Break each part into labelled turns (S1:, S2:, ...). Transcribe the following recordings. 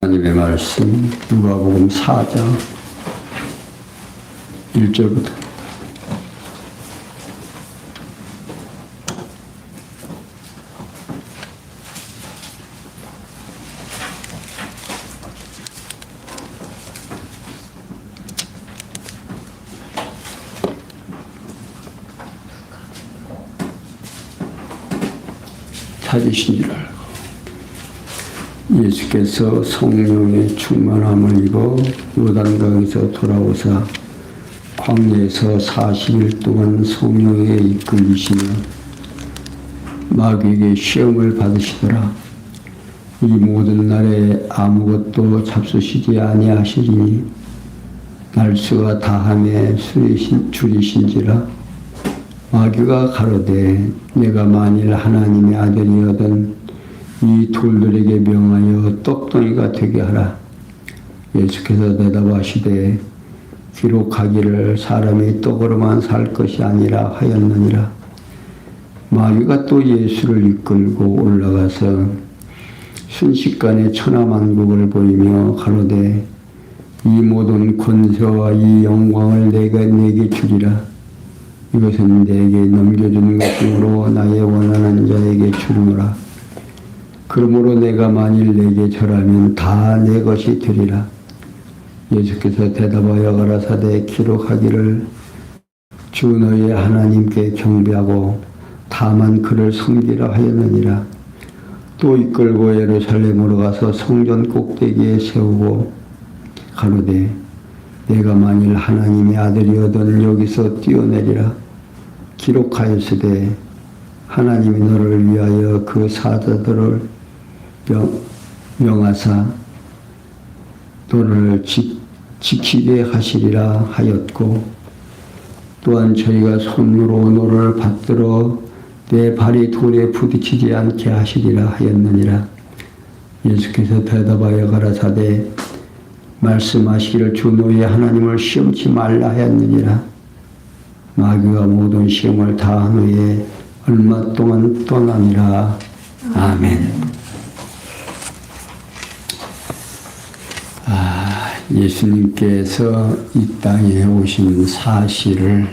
S1: 하나님의 말씀 누가복음 4장 1절부터 찾으신 줄 알고 예수께서 성령의 충만함을 입어 요단강에서 돌아오사 광야에서 40일 동안 성령에 이끌리시며 마귀에게 시험을 받으시더라. 이 모든 날에 아무것도 잡수시지 아니하시리니 날수가 다함에 줄이신지라. 마귀가 가로되 내가 만일 하나님의 아들이거든 이 돌들에게 명하여 떡덩이가 되게 하라. 예수께서 대답하시되 기록하기를 사람이 떡으로만 살 것이 아니라 하였느니라. 마귀가 또 예수를 이끌고 올라가서 순식간에 천하만국을 보이며 가로되 이 모든 권세와 이 영광을 내게 주리라. 이것은 내게 넘겨준 것으로 나의 원하는 자에게 주노라. 그러므로 내가 만일 내게 절하면 다 내 것이 되리라. 예수께서 대답하여 가라사대 기록하기를 주 너의 하나님께 경배하고 다만 그를 섬기라 하였느니라. 또 이끌고 예루살렘으로 가서 성전 꼭대기에 세우고 가로되 내가 만일 하나님의 아들이거든 여기서 뛰어내리라. 기록하였으되 하나님이 너를 위하여 그 사자들을 명하사 너를 지키게 하시리라 하였고 또한 저희가 손으로 너를 받들어 내 발이 돌에 부딪히지 않게 하시리라 하였느니라. 예수께서 대답하여 가라사대 말씀하시기를 주 너의 하나님을 시험치 말라 하였느니라. 마귀가 모든 시험을 다한 후에 얼마 동안 떠나니라. 아멘. 예수님께서 이 땅에 오신 사실을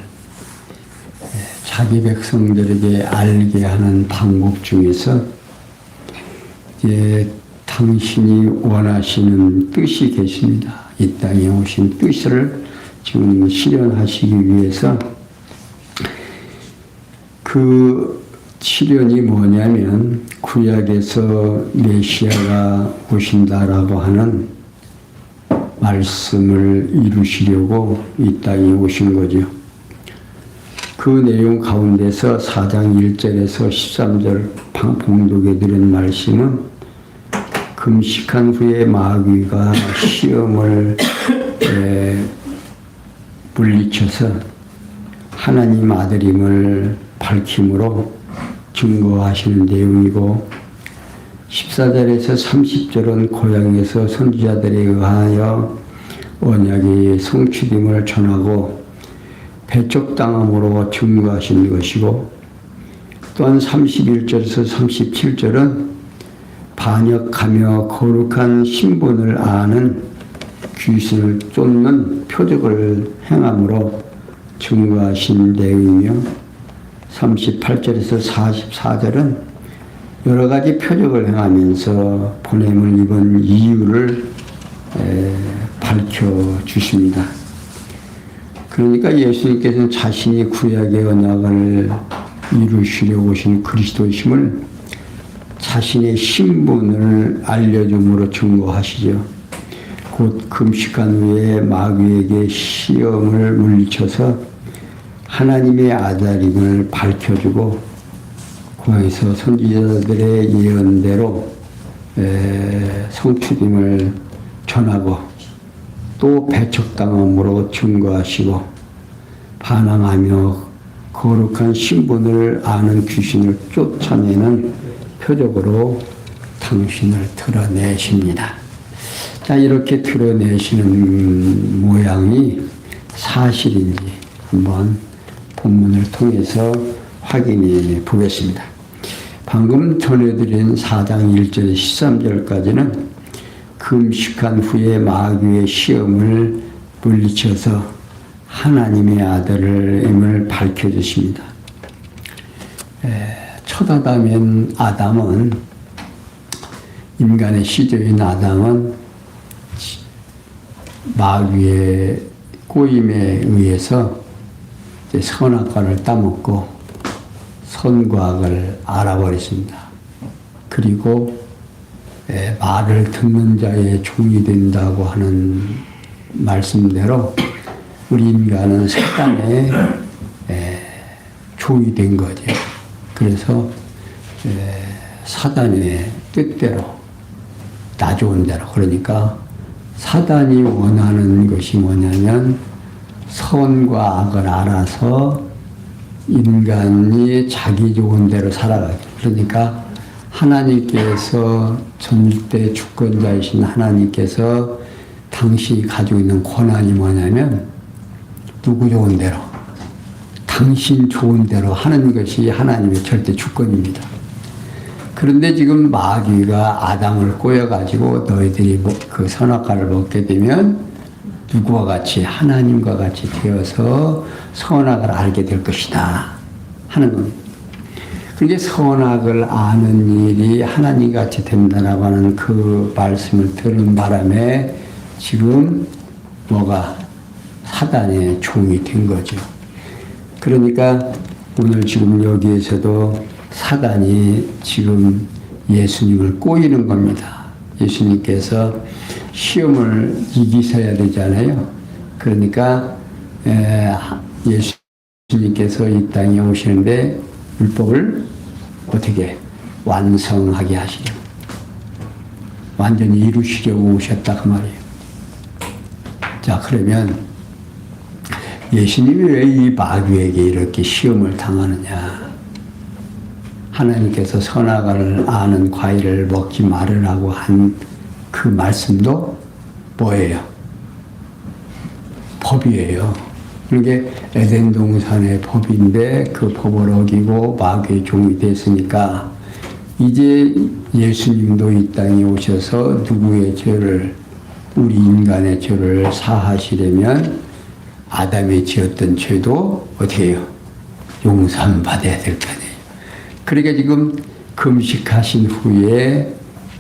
S1: 자기 백성들에게 알게 하는 방법 중에서 당신이 원하시는 뜻이 계십니다. 이 땅에 오신 뜻을 지금 실현하시기 위해서 그 실현이 뭐냐면 구약에서 메시아가 오신다라고 하는 말씀을 이루시려고 이 땅에 오신 거죠. 그 내용 가운데서 4장 1절에서 13절 봉독해 드린 말씀은 금식한 후에 마귀가 시험을 물리쳐서 하나님 아들임을 밝힘으로 증거하시는 내용이고 14절에서 30절은 고향에서 선지자들에 의하여 언약이 성취됨을 전하고 배척당함으로 증거하신 것이고 또한 31절에서 37절은 반역하며 거룩한 신분을 아는 귀신을 쫓는 표적을 행함으로 증거하신 내용이며 38절에서 44절은 여러 가지 표적을 행하면서 보냄을 입은 이유를 밝혀주십니다. 그러니까 예수님께서는 자신이 구약의 언약을 이루시려고 오신 그리스도이심을 자신의 신분을 알려줌으로 증거하시죠. 곧 금식한 후에 마귀에게 시험을 물리쳐서 하나님의 아들임을 밝혀주고 고향에서 선지자들의 예언대로 성취됨을 전하고 또 배척당함으로 증거하시고 반항하며 거룩한 신분을 아는 귀신을 쫓아내는 표적으로 당신을 드러내십니다. 자, 이렇게 드러내시는 모양이 사실인지 한번 본문을 통해서 확인해 보겠습니다. 방금 전해드린 4장 1절 13절까지는 그 금식한 후에 마귀의 시험을 물리쳐서 하나님의 아들임을 밝혀주십니다. 첫 아담은 인간의 시조인 아담은 마귀의 꼬임에 의해서 선악과를 따먹고 선과 악을 알아버렸습니다. 그리고 말을 듣는 자의 종이 된다고 하는 말씀대로 우리 인간은 사단의 종이 된 거죠. 그래서 사단의 뜻대로 나 좋은 대로, 그러니까 사단이 원하는 것이 뭐냐면 선과 악을 알아서 인간이 자기 좋은 대로 살아가기. 그러니까 하나님께서 절대 주권자이신 하나님께서 당신이 가지고 있는 권한이 뭐냐면 누구 좋은 대로, 당신 좋은 대로 하는 것이 하나님의 절대 주권입니다. 그런데 지금 마귀가 아담을 꼬여가지고 너희들이 그 선악과를 먹게 되면 누구와 같이, 하나님과 같이 되어서 선악을 알게 될 것이다 하는 겁니다. 그게 선악을 아는 일이 하나님같이 된다라고 하는 그 말씀을 들은 바람에 지금 뭐가 사단의 종이 된 거죠. 그러니까 오늘 지금 여기에서도 사단이 지금 예수님을 꼬이는 겁니다. 예수님께서 시험을 이기셔야 되잖아요. 그러니까 예수님께서 이 땅에 오시는데 율법을 어떻게 완성하게 하시려고, 완전히 이루시려고 오셨다 그 말이에요. 자, 그러면 예수님이 왜 이 마귀에게 이렇게 시험을 당하느냐? 하나님께서 선악을 아는 과일을 먹지 말으라고 한 그 말씀도 뭐예요? 법이에요. 그게 에덴 동산의 법인데 그 법을 어기고 마귀의 종이 됐으니까 이제 예수님도 이 땅에 오셔서 누구의 죄를, 우리 인간의 죄를 사하시려면 아담이 지었던 죄도 어떻게 해요? 용서받아야 될 거 아니에요. 그러니까 지금 금식하신 후에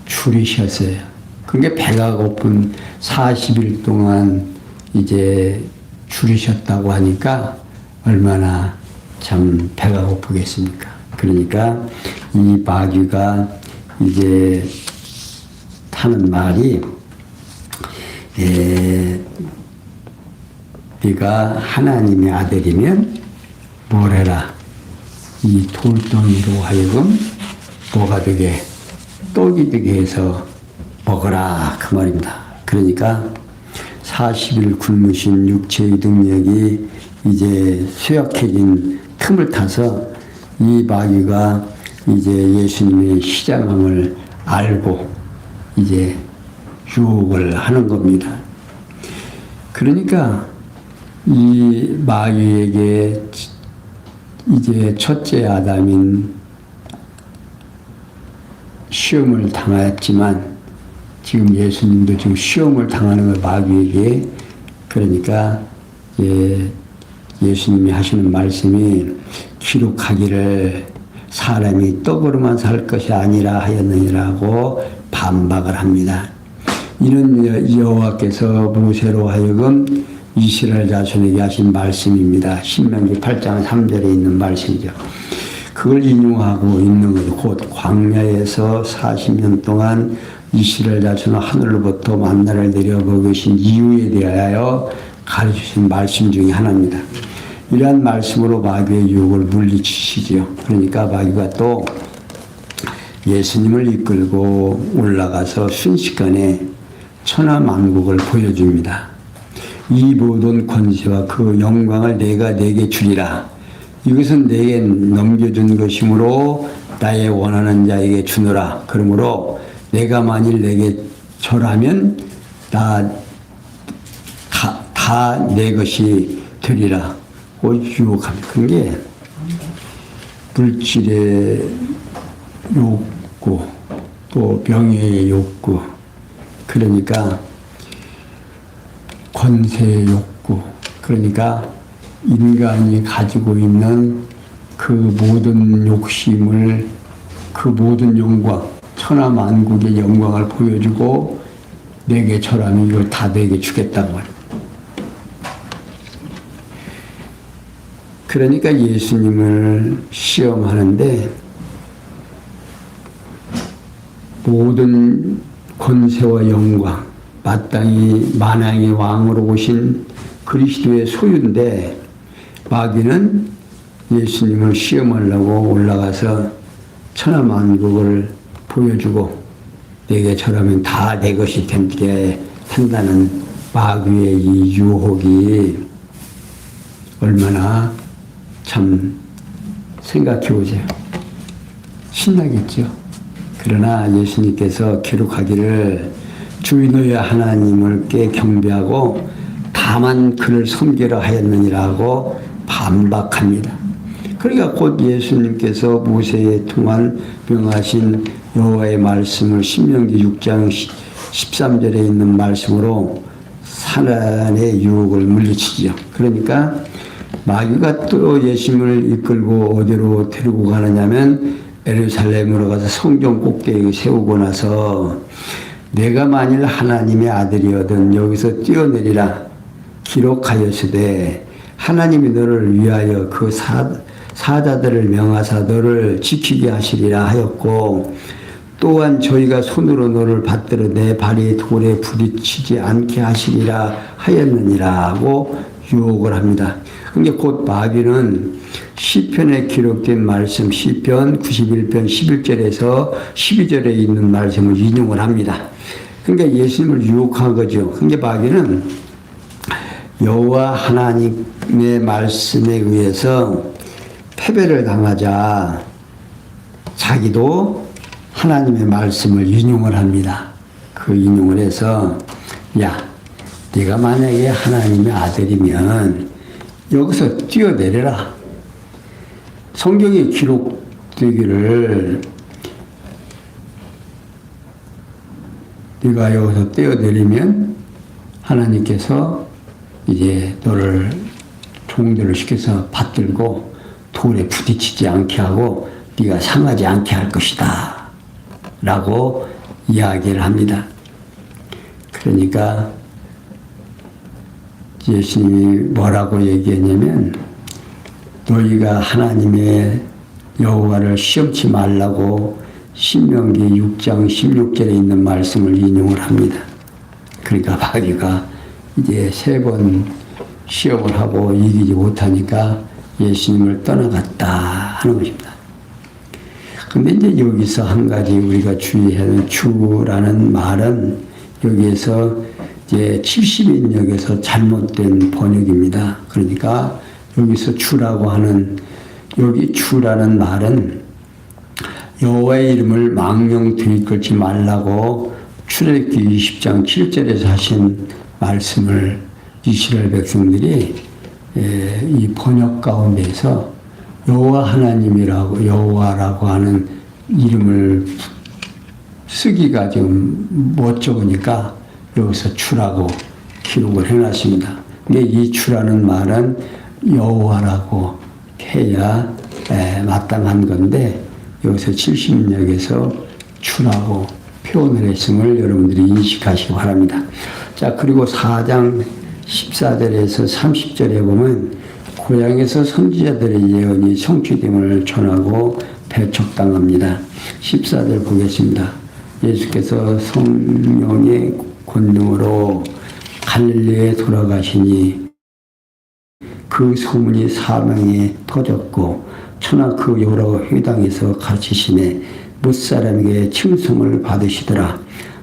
S1: 줄이셨어요. 그게 배가 고픈 40일 동안 이제 줄이셨다고 하니까 얼마나 참 배가 고프겠습니까? 그러니까 이 마귀가 이제 하는 말이 네가 하나님의 아들이면 뭘 해라? 이 돌덩이로 하여금 뭐가 되게, 떡이 되게 해서 먹어라 그 말입니다. 그러니까 40일 굶으신 육체의 능력이 이제 쇠약해진 틈을 타서 이 마귀가 이제 예수님의 시장함을 알고 이제 유혹을 하는 겁니다. 그러니까 이 마귀에게 이제 첫째 아담인 시험을 당했지만 지금 예수님도 지금 시험을 당하는 걸 마귀에게. 그러니까 예수님이 하시는 말씀이 기록하기를 사람이 떡으로만 살 것이 아니라 하였느니라고 반박을 합니다. 이는 여호와께서 모세로 하여금 이스라엘 자손에게 하신 말씀입니다. 신명기 8장 3절에 있는 말씀이죠. 그걸 인용하고 있는 것이 곧 광야에서 40년 동안 이스라엘 자손은 하늘로부터 만나를 내려 먹으신 이유에 대하여 가르치신 말씀 중에 하나입니다. 이러한 말씀으로 마귀의 유혹을 물리치시지요. 그러니까 마귀가 또 예수님을 이끌고 올라가서 순식간에 천하만국을 보여줍니다. 이 모든 권세와 그 영광을 내가 내게 주리라. 이것은 내게 넘겨준 것이므로 나의 원하는 자에게 주노라. 그러므로 내가 만일 내게 절하면 다 내 것이 되리라. 유혹합니다. 그게 물질의 욕구, 또 명예의 욕구, 그러니까 권세 욕구, 그러니까 인간이 가지고 있는 그 모든 욕심을, 그 모든 영광, 천하만국의 영광을 보여주고 내게 절하면 이걸 다 내게 주겠다고 말이에요. 그러니까 예수님을 시험하는데 모든 권세와 영광, 마땅히 만왕의 왕으로 오신 그리스도의 소유인데 마귀는 예수님을 시험하려고 올라가서 천하만국을 보여주고 내게 절하면 다 내 것이 되게 한다는 마귀의 이 유혹이 얼마나 참 생각해 보세요. 신나겠죠. 그러나 예수님께서 기록하기를 주의 너희 하나님을 께 경배하고 다만 그를 섬기려 하였느니라고 반박합니다. 그러니까 곧 예수님께서 모세에 통한 명하신 여호와의 말씀을 신명기 6장 13절에 있는 말씀으로 사단의 유혹을 물리치죠. 그러니까 마귀가 또 예수님을 이끌고 어디로 데리고 가느냐면 예루살렘으로 가서 성전 꼭대기에 세우고 나서 내가 만일 하나님의 아들이거든 여기서 뛰어내리라 기록하였으되 하나님이 너를 위하여 그 사자들을 명하사 너를 지키게 하시리라 하였고 또한 저희가 손으로 너를 받들어 내 발이 돌에 부딪히지 않게 하시리라 하였느니라고 유혹을 합니다. 그러니까 곧 마귀는 시편에 기록된 말씀 시편 91편 11절에서 12절에 있는 말씀을 인용을 합니다. 그러니까 예수님을 유혹한 거죠. 그러니까 마귀는 여호와 하나님의 말씀에 의해서 패배를 당하자 자기도 하나님의 말씀을 인용을 합니다. 그 인용을 해서 야, 네가 만약에 하나님의 아들이면 여기서 뛰어내려라. 성경에 기록되기를 네가 여기서 뛰어내리면 하나님께서 이제 너를 종들을 시켜서 받들고 돌에 부딪히지 않게 하고 네가 상하지 않게 할 것이다 라고 이야기를 합니다. 그러니까 예수님이 뭐라고 얘기했냐면 너희가 하나님의 여호와를 시험치 말라고 신명기 6장 16절에 있는 말씀을 인용을 합니다. 그러니까 마귀가 이제 3번 시험을 하고 이기지 못하니까 예수님을 떠나갔다 하는 것입니다. 근데 이제 여기서 한 가지 우리가 주의해야 하는 주라는 말은 여기에서 이제 70인역에서 잘못된 번역입니다. 그러니까 여기서 주라고 하는 여기 주라는 말은 여호와의 이름을 망령 들이끌지 말라고 출애굽기 20장 7절에서 하신 말씀을 이스라엘 백성들이 이 번역 가운데서 여호와 하나님이라고 여호와라고 하는 이름을 쓰기가 좀 못 적으니까 여기서 주라고 기록을 해놨습니다. 근데 이 주라는 말은 여호와라고 해야 마땅한 건데 여기서 70역에서 주라고 표현을 했음을 여러분들이 인식하시기 바랍니다. 자, 그리고 4장 14절에서 30절에 보면 고향에서 선지자들의 예언이 성취됨을 전하고 배척당합니다. 14절 보겠습니다. 예수께서 성령의 권능으로 갈릴리에 돌아가시니 그 소문이 사방에 퍼졌고 천하 그 여러 회당에서 가르치시매 무사람에게 칭송을 받으시더라.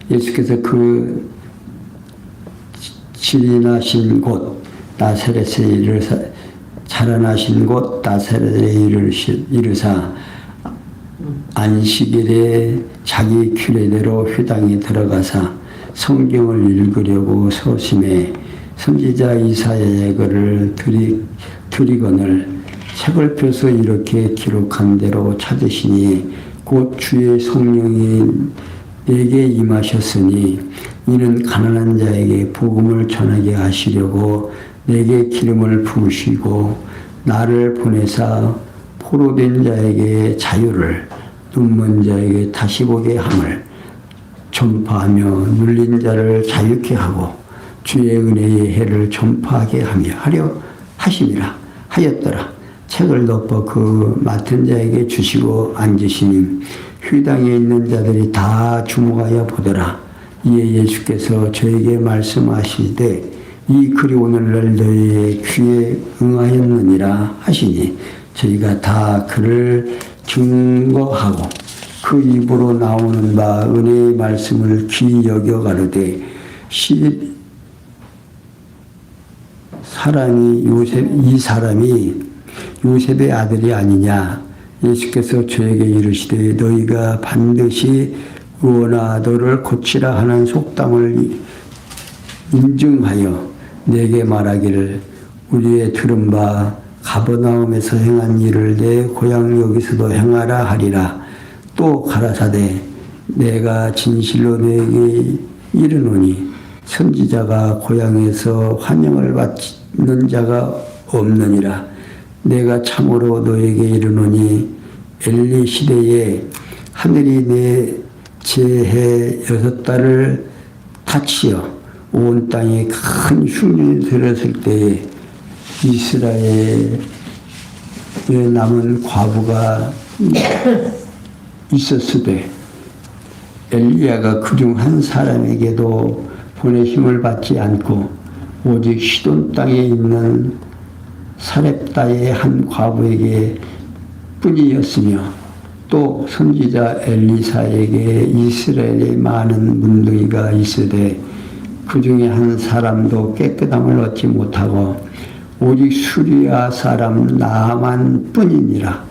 S1: 예수께서 그 진리나신 곳 나사렛에 이르사 자라나신 곳 나사렛에 이르사 안식일에 자기 규례대로 회당에 들어가사 성경을 읽으려고 서심해 선지자 이사야의 글을 드리거늘 책을 펴서 이렇게 기록한 대로 찾으시니 곧 주의 성령이 내게 임하셨으니 이는 가난한 자에게 복음을 전하게 하시려고 내게 기름을 부으시고 나를 보내사 포로된 자에게 자유를 눈먼 자에게 다시 보게 함을 전파하며 눌린 자를 자유케 하고 주의 은혜의 해를 전파하게 하려 하심이라 하였더라. 책을 덮어 그 맡은 자에게 주시고 앉으시니 휘당에 있는 자들이 다 주목하여 보더라. 이에 예수께서 저에게 말씀하시되 이 글이 오늘날 너희의 귀에 응하였느니라 하시니 저희가 다 그를 증거하고 그 입으로 나오는 바 은혜의 말씀을 귀히 여겨 가로되 이 사람이 요셉의 아들이 아니냐. 예수께서 저에게 이르시되 너희가 반드시 의원아 너를 고치라 하는 속담을 인증하여 내게 말하기를 우리의 들은 바 가버나움에서 행한 일을 내 고향 여기서도 행하라 하리라. 또 가라사대 내가 진실로 너에게 이르노니 선지자가 고향에서 환영을 받는 자가 없느니라. 내가 참으로 너에게 이르노니 엘리 시대에 하늘이 내 재해 6달을 닫히어 온 땅에 큰 흉년이 들었을 때에 이스라엘에 남은 과부가 있었으되 엘리야가 그중 한 사람에게도 보내심을 받지 않고 오직 시돈 땅에 있는 사렙다의 한 과부에게 뿐이었으며 또 선지자 엘리사에게 이스라엘에 많은 문둥이가 있으되 그 중에 한 사람도 깨끗함을 얻지 못하고 오직 수리아 사람 나만 뿐이니라.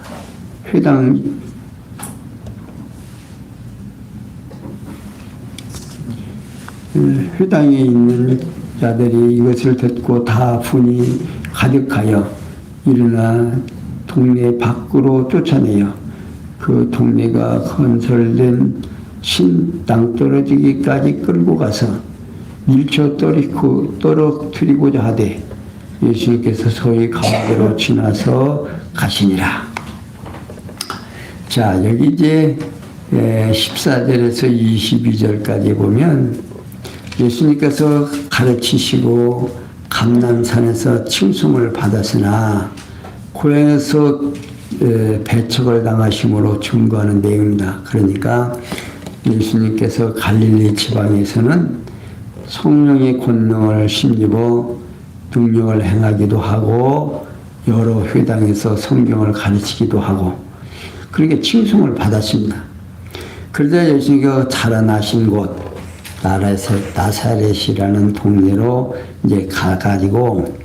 S1: 회당에 있는 자들이 이것을 듣고 다 분이 가득하여 일어나 동네 밖으로 쫓아내어 그 동네가 건설된 신 땅떨어지기까지 끌고 가서 밀쳐 떨어뜨리고자 하되 예수님께서 소위 가운데로 지나서 가시니라. 자, 여기 이제 14절에서 22절까지 보면 예수님께서 가르치시고 감람산에서 칭송을 받았으나 고향에서 배척을 당하심으로 증거하는 내용입니다. 그러니까 예수님께서 갈릴리 지방에서는 성령의 권능을 힘입어 능력을 행하기도 하고 여러 회당에서 성경을 가르치기도 하고 그렇게 칭송을 받았습니다. 그러자 예수님께서 자라나신 곳 나사렛이라는 동네로 이제 가가지고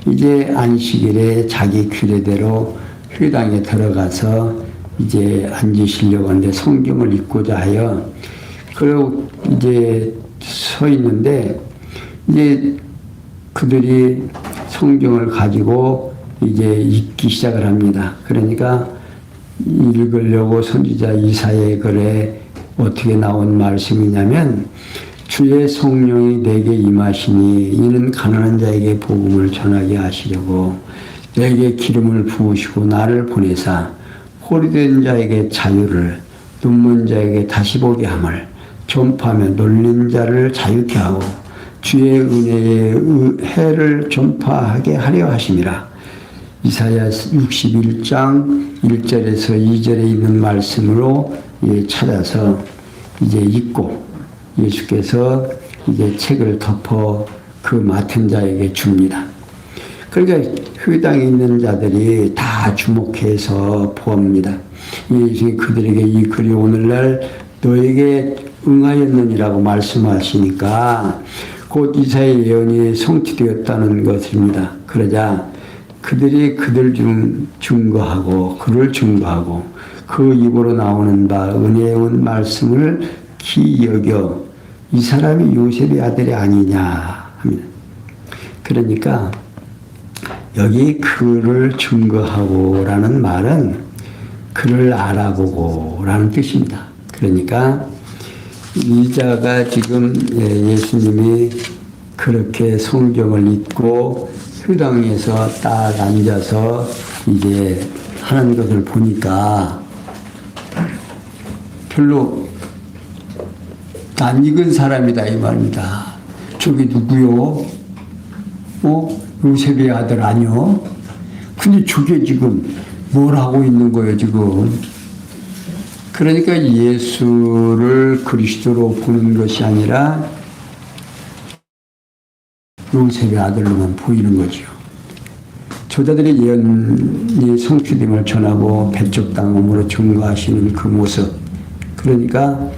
S1: 이제 안식일에 자기 규례대로 회당에 들어가서 이제 앉으시려고 하는데 성경을 읽고자 하여 그리고 이제 서 있는데 이제 그들이 성경을 가지고 이제 읽기 시작을 합니다. 그러니까 읽으려고 선지자 이사야의 글에 어떻게 나온 말씀이냐면 주의 성령이 내게 임하시니 이는 가난한 자에게 복음을 전하게 하시려고 내게 기름을 부으시고 나를 보내사 포로된 자에게 자유를 눈먼 자에게 다시 보게 함을 전파하며 놀린 자를 자유케 하고 주의 은혜의 해를 전파하게 하려 하심이라. 이사야 61장 1절에서 2절에 있는 말씀으로 찾아서 이제 읽고 예수께서 이제 책을 덮어 그 맡은 자에게 줍니다. 그러니까 회당에 있는 자들이 다 주목해서 보합니다. 예수님이 그들에게 이 글이 오늘날 너에게 응하였느니라고 말씀하시니까 곧 이사야의 예언이 성취되었다는 것입니다. 그러자 그들이 그들 중 증거하고 그를 증거하고 그 입으로 나오는 바 은혜의 말씀을 기 여겨 이 사람이 요셉의 아들이 아니냐 합니다. 그러니까 여기 그를 증거하고라는 말은 그를 알아보고라는 뜻입니다. 그러니까 이자가 지금 예수님이 그렇게 성경을 읽고 회당에서 딱 앉아서 이제 하는 것을 보니까 별로 낯익은 사람이다 이 말입니다. 저게 누구요? 요셉의 아들 아니요? 근데 저게 지금 뭘 하고 있는 거예요 지금? 그러니까 예수를 그리스도로 보는 것이 아니라 요셉의 아들로만 보이는 거죠. 저자들의 예언이 성취됨을 전하고 배척당함으로 증거하시는 그 모습. 그러니까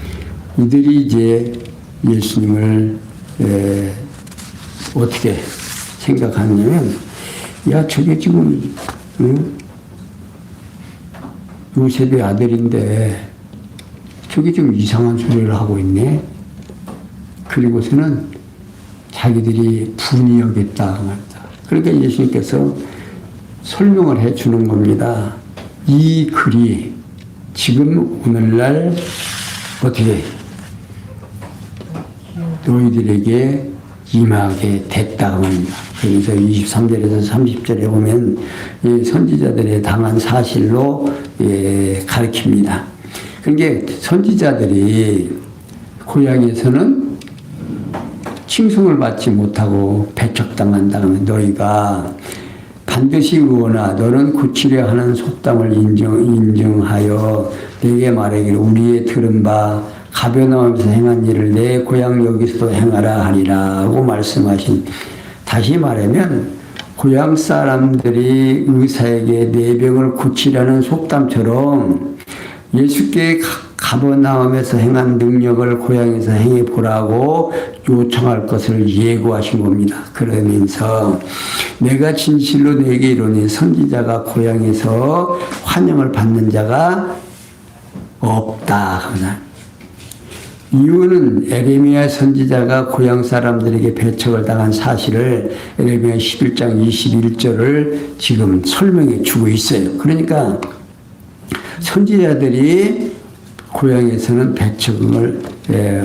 S1: 이들이 이제 예수님을 어떻게 생각하냐면, 야 저게 지금 요셉의 아들인데 저게 좀 이상한 소리를 하고 있네. 그리고서는 자기들이 분이 여겼다. 그러니까 예수님께서 설명을 해 주는 겁니다. 이 글이 지금 오늘날 어떻게 너희들에게 임하게 됐다고 합니다. 그래서 23절에서 30절에 보면 선지자들의 당한 사실로 가르칩니다. 그러니까 선지자들이 고향에서는 칭송을 받지 못하고 배척당한다 하면 너희가 반드시 의원아 너는 고치려 하는 속담을 인정하여 내게 말하기를 우리의 들은 바 가버나움에서 행한 일을 내 고향 여기서도 행하라 하리라고 말씀하신, 다시 말하면 고향 사람들이 의사에게 내 병을 고치라는 속담처럼 예수께 가버나움에서 행한 능력을 고향에서 행해 보라고 요청할 것을 예고하신 겁니다. 그러면서 내가 진실로 내게 이르니 선지자가 고향에서 환영을 받는 자가 없다. 이유는 에레미야 선지자가 고향 사람들에게 배척을 당한 사실을 에레미야 11장 21절을 지금 설명해 주고 있어요. 그러니까 선지자들이 고향에서는 배척을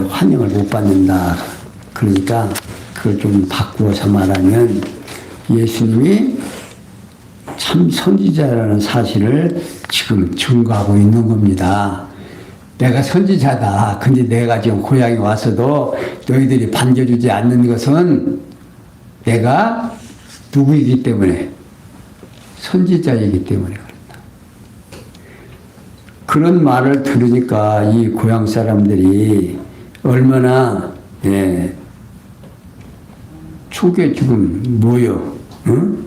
S1: 환영을 못 받는다. 그러니까 그걸 좀 바꾸어서 말하면 예수님이 참 선지자라는 사실을 지금 증거하고 있는 겁니다. 내가 선지자다. 근데 내가 지금 고향에 와서도 너희들이 반겨주지 않는 것은 내가 누구이기 때문에, 선지자이기 때문에 그렇다. 그런 말을 들으니까 이 고향 사람들이 얼마나 속에 지금 뭐요? 응?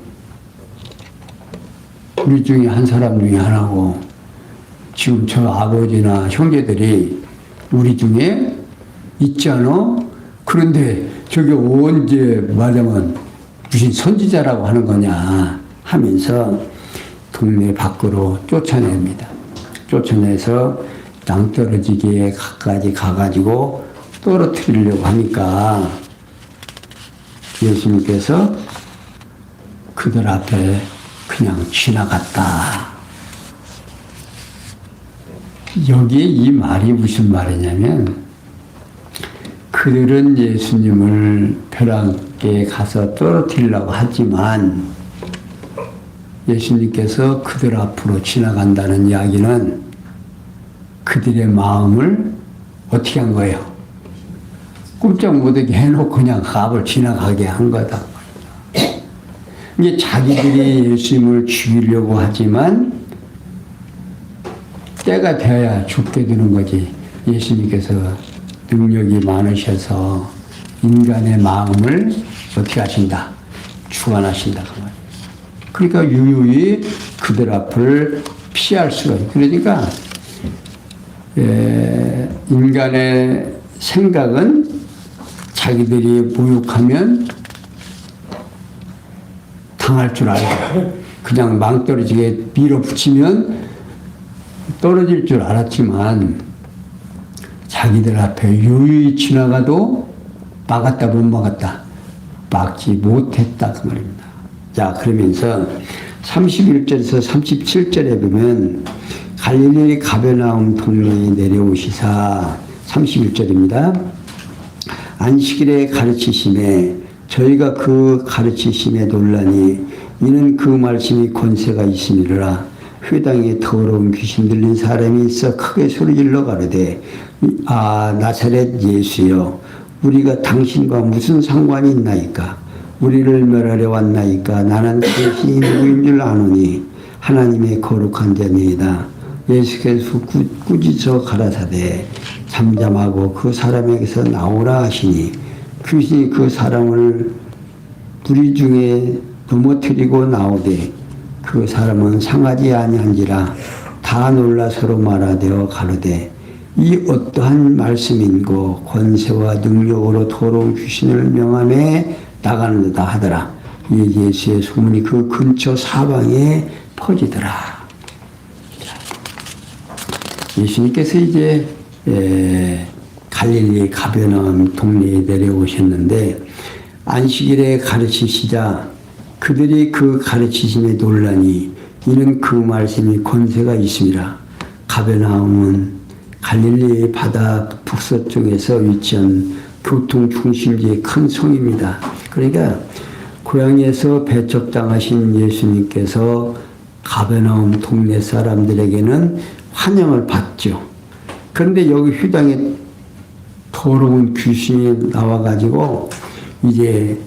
S1: 우리 중에 한 사람 중에 하나고 지금 저 아버지나 형제들이 우리 중에 있잖아. 그런데 저게 언제 말하면 무슨 선지자라고 하는 거냐 하면서 동네 밖으로 쫓아냅니다. 쫓아내서 낭떠러지기에 가까이 가가지고 떨어뜨리려고 하니까 예수님께서 그들 앞에 그냥 지나갔다. 여기에 이 말이 무슨 말이냐면 그들은 예수님을 벼랑에 가서 떨어뜨리려고 하지만 예수님께서 그들 앞으로 지나간다는 이야기는 그들의 마음을 어떻게 한 거예요? 꼼짝 못하게 해놓고 그냥 앞을 지나가게 한 거다. 이게 자기들이 예수님을 죽이려고 하지만 때가 되어야 죽게 되는 거지. 예수님께서 능력이 많으셔서 인간의 마음을 어떻게 하신다? 주관하신다. 그러니까 유유히 그들 앞을 피할 수가 있어요. 그러니까 인간의 생각은 자기들이 모욕하면 당할 줄 알고 그냥 망떨어지게 밀어붙이면 떨어질 줄 알았지만 자기들 앞에 유유히 지나가도 막았다 못 막았다 막지 못했다 그 말입니다. 자, 그러면서 31절에서 37절에 보면 갈릴리 가버나움 동네에 내려오시사 31절입니다. 안식일에 가르치심에 저희가 그 가르치심에 놀라니 이는 그 말씀이 권세가 있음이라. 회당에 더러운 귀신 들린 사람이 있어 크게 소리질러 가로되 나사렛 예수여 우리가 당신과 무슨 상관이 있나이까. 우리를 멸하려 왔나이까. 나는 당신이 누구인 줄 아노니 하나님의 거룩한 자니이다. 예수께서 꾸짖어 가라사대 잠잠하고 그 사람에게서 나오라 하시니 귀신이 그 사람을 무리 중에 넘어뜨리고 나오되 그 사람은 상하지 아니한지라. 다 놀라 서로 말하되어 가로되 이 어떠한 말씀인고 권세와 능력으로 더러운 귀신을 명함에 나가는도다 하더라. 이 예수의 소문이 그 근처 사방에 퍼지더라. 예수님께서 이제 갈릴리 가버나움 동네에 내려오셨는데 안식일에 가르치시자 그들이 그 가르치심에 놀라니 이는 그 말씀이 권세가 있음이라. 가버나움은 갈릴리 바다 북서쪽에서 위치한 교통 중심지의 큰 성입니다. 그러니까 고향에서 배척당하신 예수님께서 가버나움 동네 사람들에게는 환영을 받죠. 그런데 여기 회당에 더러운 귀신이 나와가지고 이제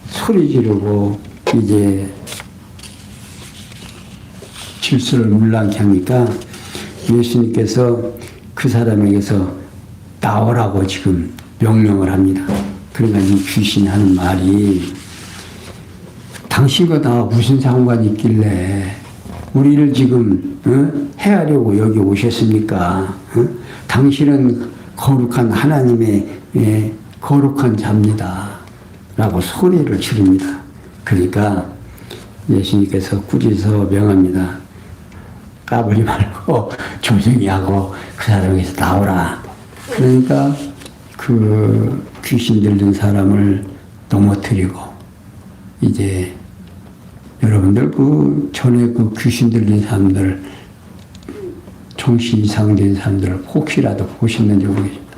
S1: 소리 지르고 이제 질서를 물랑케 하니까 예수님께서 그 사람에게서 나오라고 지금 명령을 합니다. 그러니까 이 귀신이 하는 말이 당신과 나 무슨 상관이 있길래 우리를 지금 해하려고 여기 오셨습니까? 당신은 거룩한 하나님의 거룩한 자입니다. 라고 소리를 지릅니다. 그러니까 예수님께서 꾸짖어 명합니다. 까불지 말고 조용히 하고 그 사람에게서 나오라. 그러니까 그 귀신 들린 사람을 넘어뜨리고 이제 여러분들 그 전에 그 귀신 들린 사람들 정신 이상된 사람들 혹시라도 보셨는지 모르겠습니다.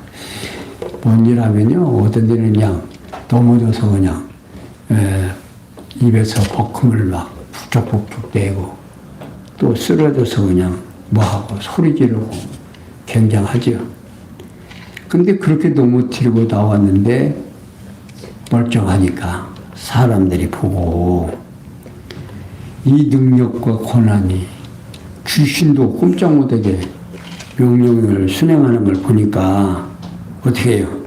S1: 뭔 일 하면요 어떤 데는 그냥 넘어져서 그냥 입에서 버금을 막 북적북적 대고 또 쓰러져서 그냥 뭐하고 소리 지르고 굉장하죠. 근데 그렇게 넘어뜨리고 나왔는데 멀쩡하니까 사람들이 보고 이 능력과 권한이 귀신도 꼼짝 못하게 명령을 순행하는 걸 보니까 어떻게 해요?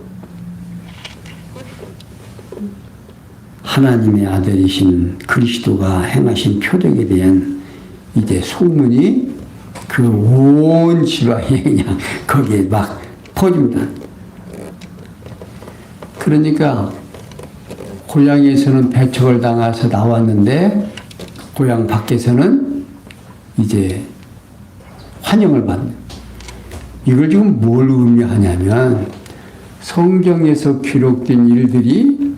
S1: 하나님의 아들이신 그리스도가 행하신 표적에 대한 이제 소문이 그 온 지방에 그냥 거기에 막 퍼집니다. 그러니까 고향에서는 배척을 당해서 나왔는데 고향 밖에서는 이제 환영을 받는. 이걸 지금 뭘 의미하냐면 성경에서 기록된 일들이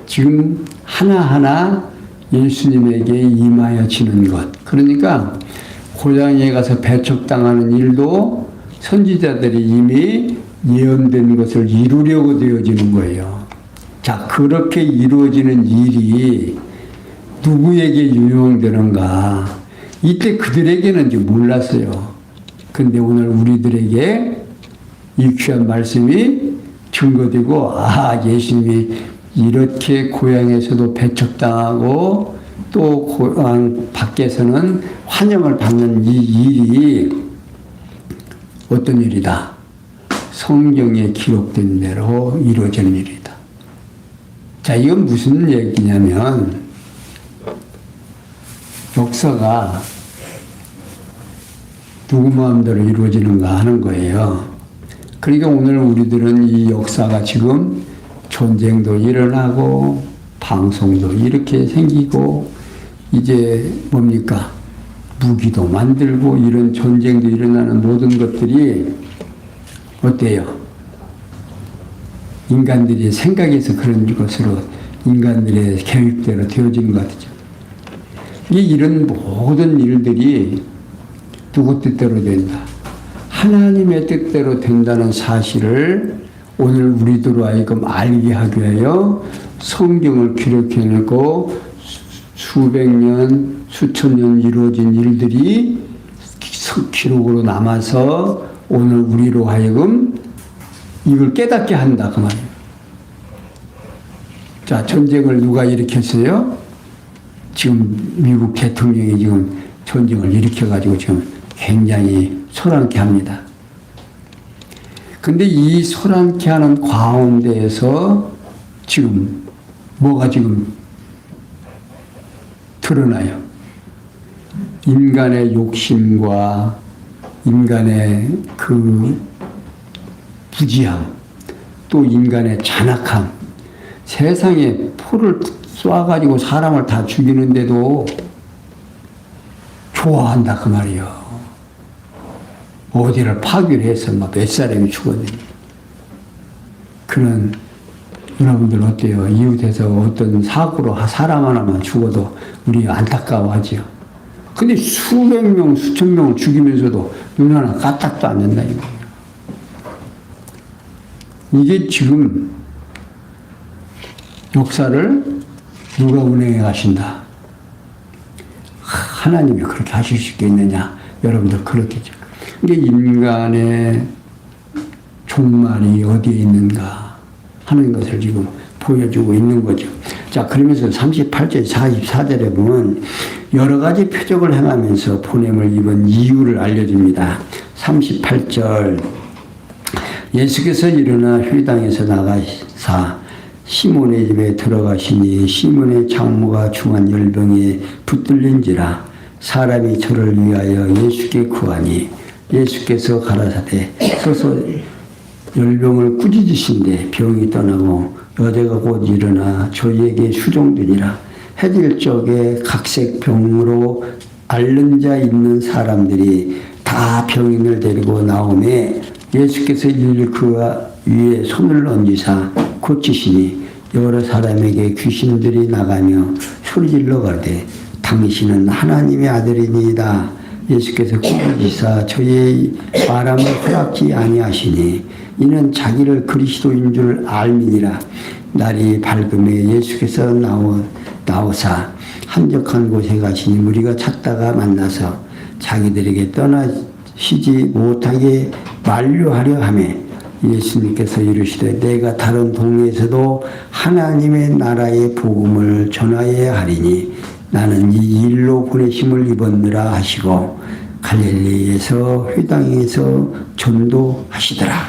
S1: 지금 하나하나 예수님에게 임하여지는 것. 그러니까 고향에 가서 배척당하는 일도 선지자들이 이미 예언된 것을 이루려고 되어지는 거예요. 자, 그렇게 이루어지는 일이 누구에게 유용되는가? 이때 그들에게는 이제 몰랐어요. 근데 오늘 우리들에게 이 귀한 말씀이 증거되고, 예수님이 이렇게 고향에서도 배척당하고 또 고향 밖에서는 환영을 받는 이 일이 어떤 일이다? 성경에 기록된 대로 이루어지는 일이다. 자, 이건 무슨 얘기냐면 역사가 누구 마음대로 이루어지는가 하는 거예요. 그러니까 오늘 우리들은 이 역사가 지금 전쟁도 일어나고 방송도 이렇게 생기고 이제 뭡니까? 무기도 만들고 이런 전쟁도 일어나는 모든 것들이 어때요? 인간들이 생각해서 그런 것으로 인간들의 계획대로 되어진 것 같죠. 이런 모든 일들이 누구 뜻대로 된다? 하나님의 뜻대로 된다는 사실을 오늘 우리들로 하여금 알게 하기 위하여 성경을 기록해내고 수백 년, 수천 년 이루어진 일들이 기록으로 남아서 오늘 우리로 하여금 이걸 깨닫게 한다 그 말이에요. 자, 전쟁을 누가 일으켰어요? 지금 미국 대통령이 지금 전쟁을 일으켜가지고 지금 굉장히 소란케 합니다. 근데 이 소란케 하는 가운데에서 지금 뭐가 지금 드러나요? 인간의 욕심과 인간의 그 부지함, 또 인간의 잔악함, 세상에 포를 쏴가지고 사람을 다 죽이는데도 좋아한다 그 말이요. 어디를 파괴를 해서 막 몇 사람이 죽었는데. 그런 여러분들 어때요? 이웃에서 어떤 사고로 사람 하나만 죽어도 우리 안타까워하지요. 근데 수백 명, 수천 명을 죽이면서도 눈 하나 까딱도 안 된다 이거예요. 이게 지금 역사를 누가 운행해 가신다? 하나님이 그렇게 하실 수 있겠느냐? 여러분들 그렇겠죠. 이게 인간의 종말이 어디에 있는가 하는 것을 지금 보여주고 있는 거죠. 자, 그러면서 38절, 44절에 보면 여러 가지 표적을 행하면서 보냄을 입은 이유를 알려줍니다. 38절 예수께서 일어나 회당에서 나가사 시몬의 집에 들어가시니 시몬의 장모가 중한 열병에 붙들린지라 사람이 저를 위하여 예수께 구하니 예수께서 가라사대 서서 열병을 꾸짖으신데 병이 떠나고 여자가 곧 일어나 저희에게 수종되니라. 해질 적에 각색 병으로 앓는 자 있는 사람들이 다 병인을 데리고 나오매 예수께서 그 위에 손을 얹으사 고치시니 여러 사람에게 귀신들이 나가며 소리질러 가되 당신은 하나님의 아들이니이다. 예수께서 꾸짖으사 저의 바람을 허락지 아니하시니 이는 자기를 그리스도인 줄 알미니라. 날이 밝음에 예수께서 나오사 한적한 곳에 가시니 무리가 찾다가 만나서 자기들에게 떠나시지 못하게 만류하려 하매 예수님께서 이르시되 내가 다른 동네에서도 하나님의 나라의 복음을 전하여야 하리니 나는 이 일로 보내심을 입었느라 하시고 갈릴리에서 회당에서 전도하시더라.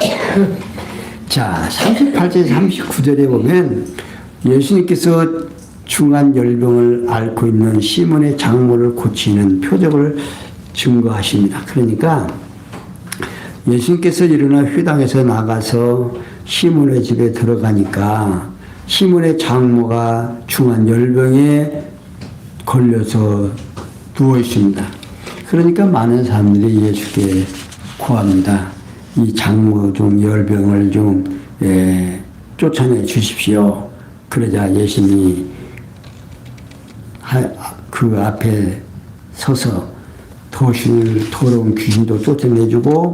S1: 자, 38절 39절에 보면 예수님께서 중한 열병을 앓고 있는 시몬의 장모를 고치는 표적을 증거하십니다. 그러니까 예수님께서 일어나 회당에서 나가서 시몬의 집에 들어가니까 시몬의 장모가 중한 열병에 걸려서 누워 있습니다. 그러니까 많은 사람들이 예수께 구합니다. 이 장모 좀 열병을 좀 쫓아내 주십시오. 그러자 예수님이 그 앞에 서서 더러운 귀신도 쫓아내주고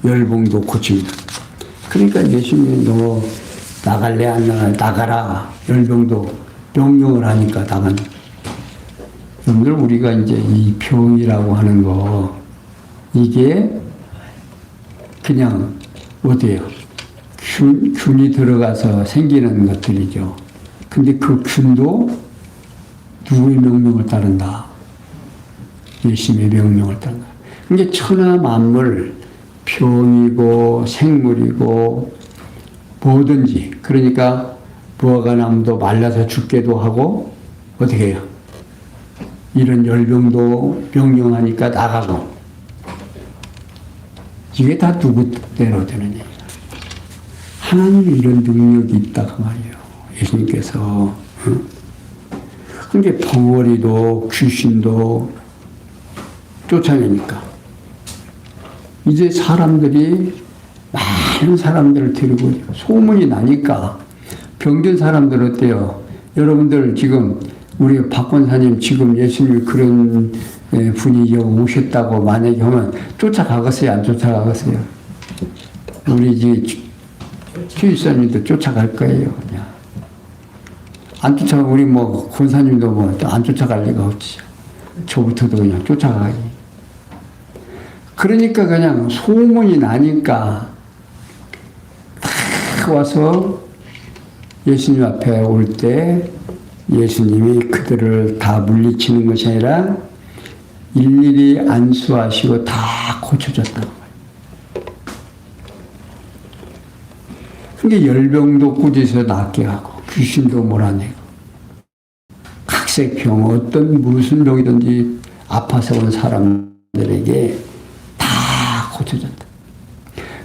S1: 열병도 고칩니다. 그러니까 예수님이 너 나갈래 안 나갈래? 나가라. 열병도 명령을 하니까 나간. 여러분들 우리가 이제 이 병이라고 하는 거 이게 그냥 어때요? 균이 들어가서 생기는 것들이죠. 근데 그 균도 누구의 명령을 따른다? 예수님의 명령을 따른다. 그러니까 천하 만물 병이고 생물이고 뭐든지 그러니까 무화과 나무도 말라서 죽게도 하고 어떻게 해요? 이런 열병도 명령하니까 나가고 이게 다 누구 뜻대로 되느냐. 하나님이 이런 능력이 있다 그 말이에요. 예수님께서. 그러니까 벙어리도 귀신도 쫓아내니까 이제 사람들이 많은 사람들을 데리고 소문이 나니까 병든 사람들 어때요? 여러분들 지금 우리 박 권사님 지금 예수님이 그런 분이 여기 오셨다고 만약에 하면 쫓아가겠어요? 안 쫓아가겠어요? 우리 주일사님도 쫓아갈 거예요. 그냥. 안 쫓아가, 우리 뭐 권사님도 뭐 안 쫓아갈 리가 없지. 저부터도 그냥 쫓아가기. 그러니까 그냥 소문이 나니까 딱 와서 예수님 앞에 올 때 예수님이 그들을 다 물리치는 것이 아니라 일일이 안수하시고 다 고쳐줬다고 말이에요. 그게 열병도 꾸짖어 낫게 하고 귀신도 몰아내고 각색병 어떤 무슨 병이든지 아파서 온 사람들에게 다 고쳐줬다.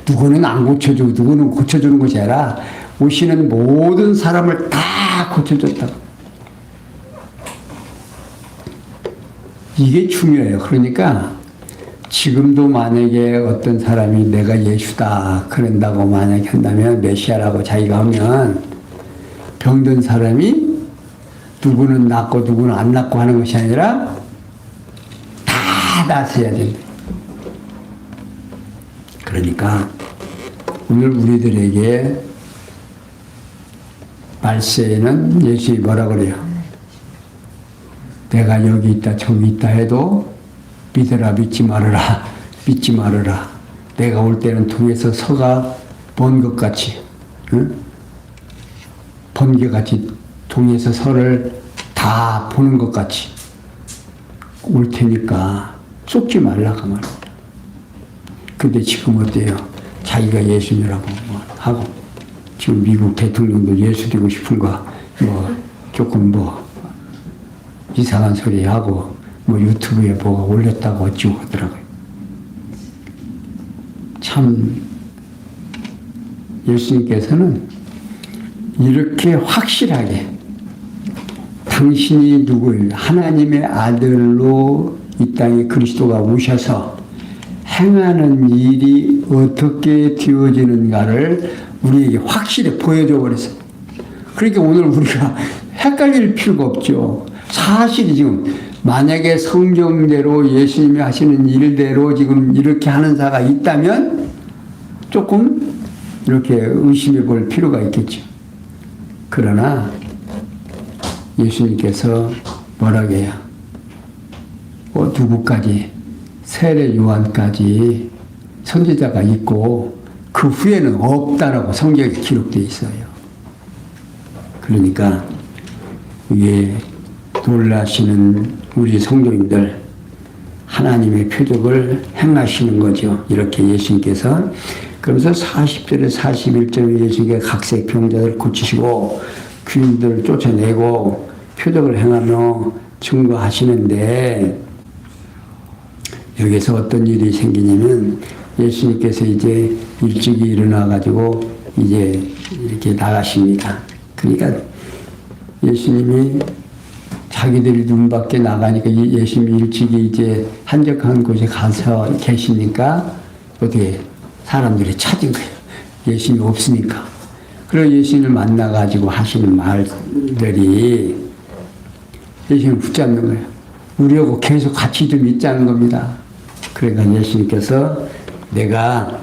S1: 누구는 안 고쳐주고 누구는 고쳐주는 것이 아니라 오시는 모든 사람을 다 고쳐줬다. 이게 중요해요. 그러니까 지금도 만약에 어떤 사람이 내가 예수다 그런다고 만약에 한다면 메시아라고 자기가 하면 병든 사람이 누구는 낫고 누구는 안 낫고 하는 것이 아니라 다 낫어야 된다. 그러니까 오늘 우리들에게 말세에는 예수님이 뭐라 그래요? 내가 여기 있다 저기 있다 해도 믿으라 믿지 말으라 믿지 말으라. 내가 올 때는 동에서 서가 본 것 같이 응? 번개같이 동에서 서를 다 보는 것 같이 올 테니까 쏟지 말라고 말이야. 근데 지금 어때요? 자기가 예수님이라고 뭐 하고 지금 미국 대통령도 예수 되고 싶은 거 뭐 조금 뭐 이상한 소리 하고 뭐 유튜브에 뭐가 올렸다고 어찌고 하더라고요. 참 예수님께서는 이렇게 확실하게 당신이 누구예요? 하나님의 아들로 이 땅에 그리스도가 오셔서 행하는 일이 어떻게 되어지는가를 우리에게 확실히 보여줘 버렸어요. 그러니까 오늘 우리가 헷갈릴 필요가 없죠. 사실이 지금 만약에 성경대로 예수님이 하시는 일대로 지금 이렇게 하는 자가 있다면 조금 이렇게 의심해 볼 필요가 있겠죠. 그러나 예수님께서 뭐라고 해요? 누구까지? 세례 요한까지 선지자가 있고 그 후에는 없다라고 성경에 기록되어 있어요. 그러니까 이게 놀라시는 우리 성도님들 하나님의 표적을 행하시는 거죠. 이렇게 예수님께서 그러면서 40절에 41절에 예수님께서 각색 병자들을 고치시고 귀인들을 쫓아내고 표적을 행하며 증거하시는데 여기서 어떤 일이 생기냐면 예수님께서 이제 일찍이 일어나가지고 이제 이렇게 나가십니다. 그러니까 예수님이 자기들이 눈 밖에 나가니까 예수님이 일찍이 이제 한적한 곳에 가서 계시니까 어떻게 사람들이 찾은 거예요. 예수님이 없으니까. 그리고 예수님을 만나가지고 하시는 말들이 예수님을 붙잡는 거예요. 우리하고 계속 같이 좀 있자는 겁니다. 그러니까 예수님께서 내가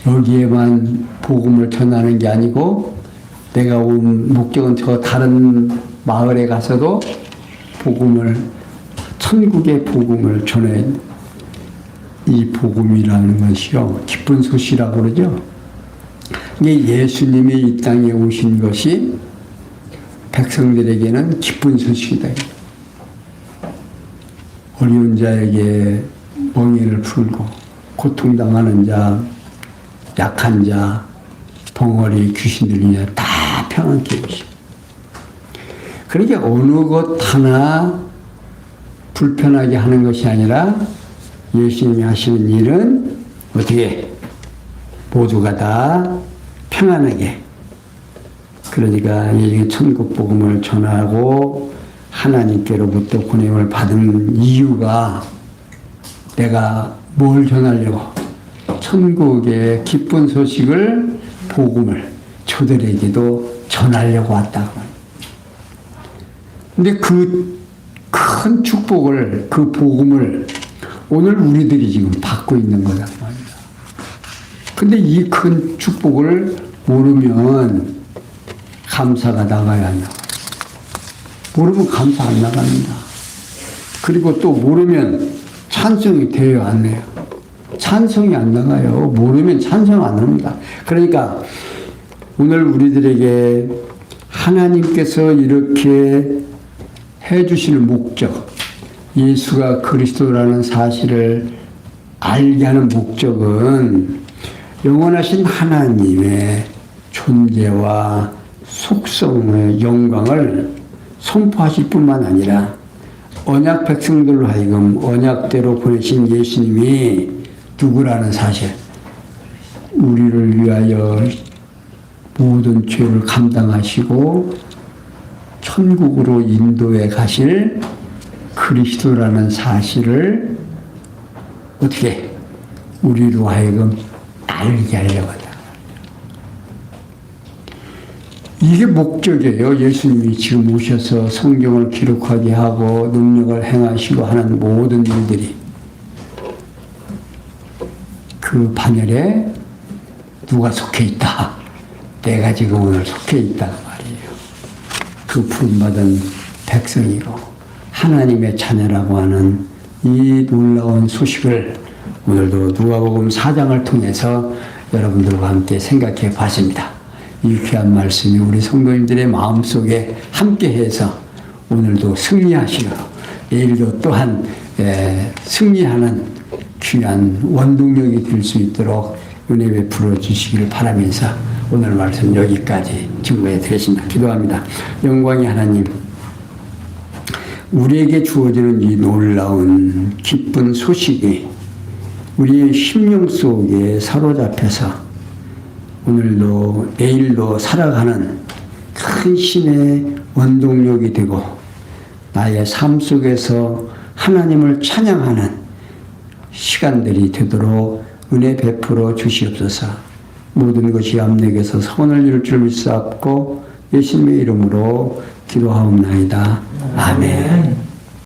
S1: 여기에만 복음을 전하는 게 아니고 내가 온 목적은 저 다른 마을에 가서도 복음을 천국의 복음을 전해 이 복음이라는 것이요 기쁜 소식이라고 그러죠. 이게 예수님이 이 땅에 오신 것이 백성들에게는 기쁜 소식이다. 어려운 자에게 멍에를 풀고 고통당하는 자, 약한 자, 벙어리, 귀신들이냐 다 평안케 해주시고 그러니까 어느 것 하나 불편하게 하는 것이 아니라 예수님이 하시는 일은 어떻게 모두가 다 평안하게 그러니까 예수님의 천국 복음을 전하고 하나님께로부터 보냄을 받은 이유가 내가 뭘 전하려고 천국의 기쁜 소식을 복음을 저들에게도 전하려고 왔다고. 근데 그 큰 축복을, 그 복음을 오늘 우리들이 지금 받고 있는 거란 말이야. 근데 이 큰 축복을 모르면 감사가 나가야 한다. 모르면 감사 안 나갑니다. 그리고 또 모르면 찬송이 되어 안 돼요. 찬송이 안 나가요. 모르면 찬송 안 합니다. 그러니까 오늘 우리들에게 하나님께서 이렇게 해주시는 목적, 예수가 그리스도라는 사실을 알게 하는 목적은 영원하신 하나님의 존재와 속성의 영광을 선포하실 뿐만 아니라 언약 백성들로 하여금 언약대로 보내신 예수님이 누구라는 사실, 우리를 위하여 모든 죄를 감당하시고 천국으로 인도해 가실 그리스도라는 사실을 어떻게 우리로 하여금 알게 하려고 하다. 이게 목적이에요. 예수님이 지금 오셔서 성경을 기록하게 하고 능력을 행하시고 하는 모든 일들이. 그 반열에 누가 속해 있다. 내가 지금 오늘 속해 있다 말이에요. 그 부름받은 백성이고 하나님의 자녀라고 하는 이 놀라운 소식을 오늘도 누가복음 4장을 통해서 여러분들과 함께 생각해 봤습니다. 이 귀한 말씀이 우리 성도님들의 마음속에 함께해서 오늘도 승리하시고 내일도 또한 승리하는 귀한 원동력이 될 수 있도록 은혜 베풀어 주시기를 바라면서 오늘 말씀 여기까지 증거해 드리겠습니다. 기도합니다. 영광의 하나님, 우리에게 주어지는 이 놀라운 기쁜 소식이 우리의 심령 속에 사로잡혀서 오늘도 내일도 살아가는 큰 힘의 원동력이 되고 나의 삶 속에서 하나님을 찬양하는 시간들이 되도록 은혜 베풀어 주시옵소서. 모든 것이 앞내게서 선을 이룰 줄 믿사옵고 예수님의 이름으로 기도하옵나이다. 아멘.